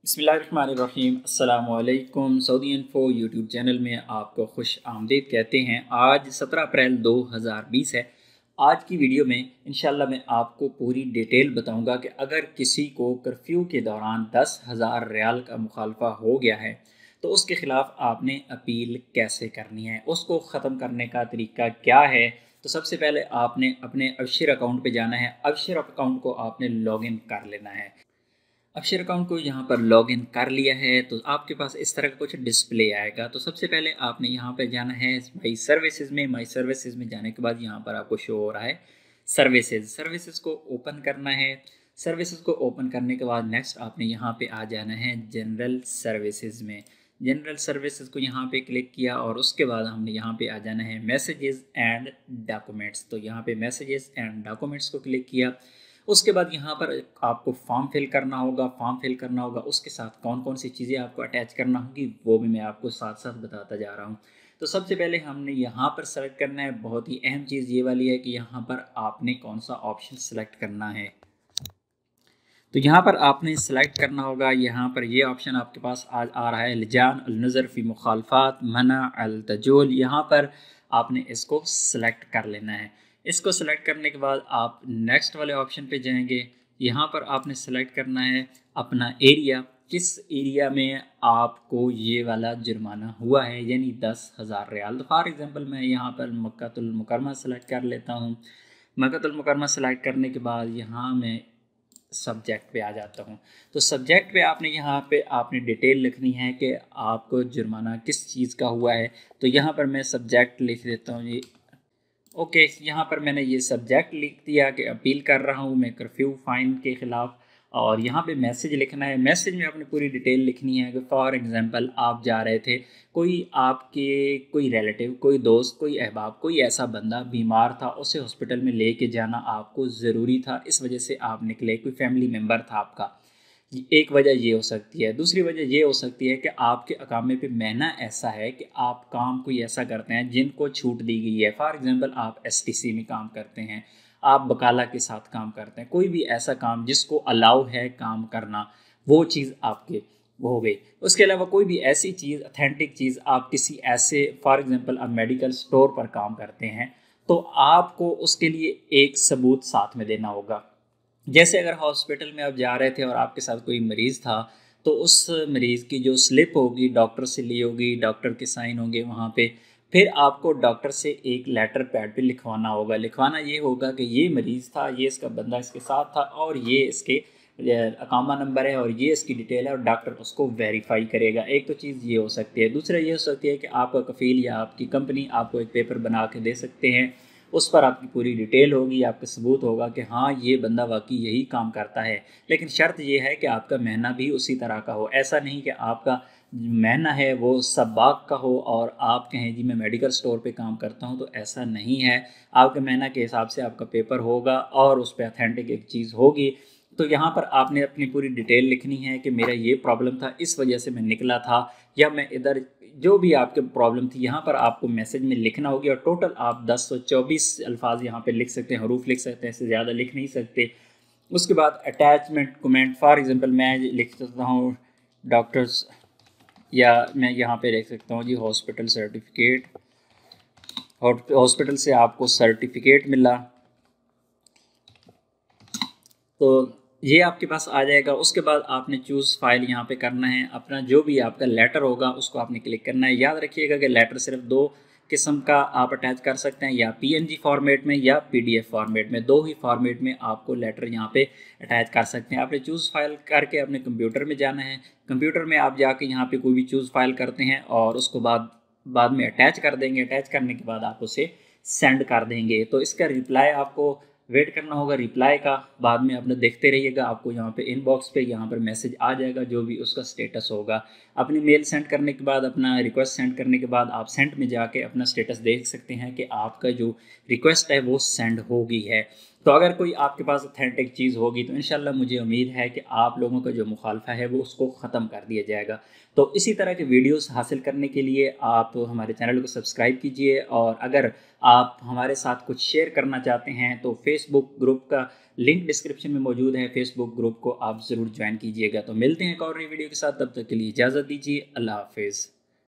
बिस्मिल्लाहिर्रहमानिर्रहीम। अस्सलामुअलैकुम। Saudi info YouTube channel में आपको खुश आमदीद कहते हैं। आज 17 अप्रैल 2020 है। आज की वीडियो में इंशाल्लाह मैं आपको पूरी डिटेल बताऊंगा कि अगर किसी को कर्फ्यू के दौरान 10,000 रियाल का मुखालफा हो गया है तो उसके ख़िलाफ़ आपने अपील कैसे करनी है, उसको ख़त्म करने का तरीका क्या है। तो सबसे पहले आपने अपने अबशर अकाउंट पे जाना है। अबशर अकाउंट को आपने लॉगिन कर लेना है। अक्षर अकाउंट को यहाँ पर लॉगिन कर लिया है तो आपके पास इस तरह का कुछ डिस्प्ले आएगा। तो सबसे पहले आपने यहाँ पे जाना है माई सर्विसेज में। माई सर्विसेज में जाने के बाद यहाँ पर आपको शो हो रहा है सर्विसेज को ओपन करना है। सर्विसेज को ओपन करने के बाद नेक्स्ट आपने यहाँ पे आ जाना है जनरल सर्विसेज में। जनरल सर्विसेज को यहाँ पे क्लिक किया और उसके बाद हमने यहाँ पे आ जाना है मैसेजेस एंड डॉक्यूमेंट्स। तो यहाँ पे मैसेजेस एंड डॉक्यूमेंट्स को क्लिक किया। उसके बाद यहाँ पर आपको फॉर्म फिल करना होगा। उसके साथ कौन कौन सी चीज़ें आपको अटैच करना होगी वो भी मैं आपको साथ साथ बताता जा रहा हूँ। तो सबसे पहले हमने यहाँ पर सेलेक्ट करना है, बहुत ही अहम चीज़ ये वाली है कि यहाँ पर आपने कौन सा ऑप्शन सेलेक्ट करना है। तो यहाँ पर आपने सेलेक्ट करना होगा, यहाँ पर ये ऑप्शन आपके पास आ रहा है लिजान अलनज़र फ़ी मुखालफात मना अल तजोल। यहाँ पर आपने इसको सेलेक्ट कर लेना है। इसको सेलेक्ट करने के बाद आप नेक्स्ट वाले ऑप्शन पे जाएंगे। यहाँ पर आपने सेलेक्ट करना है अपना एरिया, किस एरिया में आपको ये वाला जुर्माना हुआ है, यानी 10,000 रियाल। तो फॉर एग्ज़ाम्पल मैं यहाँ पर मक्कातुल मुकरमा सेलेक्ट कर लेता हूँ। मक्कातुल मुकरमा सेलेक्ट करने के बाद यहाँ मैं सब्जेक्ट पे आ जाता हूँ। तो सब्जेक्ट पे आपने यहाँ पे आपने डिटेल लिखनी है कि आपको जुर्माना किस चीज़ का हुआ है। तो यहाँ पर मैं सब्जेक्ट लिख देता हूँ जी। ओके, यहाँ पर मैंने ये सब्जेक्ट लिख दिया कि अपील कर रहा हूँ मैं कर्फ्यू फ़ाइन के ख़िलाफ़। और यहाँ पे मैसेज लिखना है। मैसेज में आपने पूरी डिटेल लिखनी है कि फॉर एग्ज़ाम्पल आप जा रहे थे, कोई आपके कोई रिलेटिव, कोई दोस्त, कोई अहबाब, कोई ऐसा बंदा बीमार था, उसे हॉस्पिटल में लेके जाना आपको ज़रूरी था, इस वजह से आप निकले। कोई फैमिली मेम्बर था आपका, एक वजह ये हो सकती है। दूसरी वजह ये हो सकती है कि आपके अकामे पे महीना ऐसा है कि आप काम कोई ऐसा करते हैं जिनको छूट दी गई है। फॉर एग्ज़ाम्पल आप एसटीसी में काम करते हैं, आप बकाला के साथ काम करते हैं, कोई भी ऐसा काम जिसको अलाउ है काम करना, वो चीज़ आपके वो हो गई। उसके अलावा कोई भी ऐसी चीज़, अथेंटिक चीज़, आप किसी ऐसे फॉर एग्ज़ाम्पल आप मेडिकल स्टोर पर काम करते हैं तो आपको उसके लिए एक सबूत साथ में देना होगा। जैसे अगर हॉस्पिटल में आप जा रहे थे और आपके साथ कोई मरीज़ था तो उस मरीज़ की जो स्लिप होगी डॉक्टर से ली होगी, डॉक्टर के साइन होंगे वहाँ पे। फिर आपको डॉक्टर से एक लेटर पैड पे लिखवाना होगा। लिखवाना ये होगा कि ये मरीज़ था, ये इसका बंदा इसके साथ था और ये इसके अकामा नंबर है और ये इसकी डिटेल है और डॉक्टर उसको वेरीफाई करेगा। एक तो चीज़ ये हो सकती है। दूसरा ये हो सकती है कि आपका कफ़ील या आपकी कंपनी आपको एक पेपर बना के दे सकते हैं, उस पर आपकी पूरी डिटेल होगी, आपका सबूत होगा कि हाँ ये बंदा वाकई यही काम करता है। लेकिन शर्त ये है कि आपका महीना भी उसी तरह का हो। ऐसा नहीं कि आपका महीना है वो सब्बाक का हो और आप कहें जी मैं मेडिकल स्टोर पे काम करता हूँ, तो ऐसा नहीं है। आपके महीना के हिसाब से आपका पेपर होगा और उस पर अथेंटिक एक चीज़ होगी। तो यहाँ पर आपने अपनी पूरी डिटेल लिखनी है कि मेरा ये प्रॉब्लम था, इस वजह से मैं निकला था, या मैं इधर जो भी आपके प्रॉब्लम थी यहाँ पर आपको मैसेज में लिखना होगी। और टोटल आप 1024 अल्फाज यहाँ पे लिख सकते हैं, हरूफ लिख सकते हैं, इससे ज़्यादा लिख नहीं सकते। उसके बाद अटैचमेंट कमेंट, फॉर एग्जांपल मैं लिख सकता हूँ डॉक्टर्स, या मैं यहाँ पे लिख सकता हूँ जी हॉस्पिटल सर्टिफिकेट, हॉस्पिटल से आपको सर्टिफिकेट मिला, तो ये आपके पास आ जाएगा। उसके बाद आपने चूज़ फाइल यहाँ पे करना है। अपना जो भी आपका लेटर होगा उसको आपने क्लिक करना है। याद रखिएगा कि लेटर सिर्फ दो किस्म का आप अटैच कर सकते हैं, या पीएनजी फॉर्मेट में या पीडीएफ फॉर्मेट में। दो ही फॉर्मेट में आपको लेटर यहाँ पे अटैच कर सकते हैं। आपने चूज़ फाइल करके अपने कंप्यूटर में जाना है। कंप्यूटर में आप जाके यहाँ पे कोई भी चूज़ फाइल करते हैं और उसको बाद में अटैच कर देंगे। अटैच करने के बाद आप उसे सेंड कर देंगे। तो इसका रिप्लाई आपको वेट करना होगा रिप्लाई का। बाद में अपना देखते रहिएगा, आपको यहाँ पे इनबॉक्स पे यहाँ पर मैसेज आ जाएगा जो भी उसका स्टेटस होगा। अपनी मेल सेंड करने के बाद, अपना रिक्वेस्ट सेंड करने के बाद आप सेंड में जाके अपना स्टेटस देख सकते हैं कि आपका जो रिक्वेस्ट है वो सेंड हो गई है। तो अगर कोई आपके पास ऑथेंटिक चीज़ होगी तो इंशाल्लाह मुझे उम्मीद है कि आप लोगों का जो मुखालफा है वो उसको ख़त्म कर दिया जाएगा। तो इसी तरह के वीडियोस हासिल करने के लिए आप हमारे चैनल को सब्सक्राइब कीजिए, और अगर आप हमारे साथ कुछ शेयर करना चाहते हैं तो फेसबुक ग्रुप का लिंक डिस्क्रिप्शन में मौजूद है, फेसबुक ग्रुप को आप ज़रूर ज्वाइन कीजिएगा। तो मिलते हैं एक और नई वीडियो के साथ, तब तक के लिए इजाज़त दीजिए। अल्लाह हाफिज़।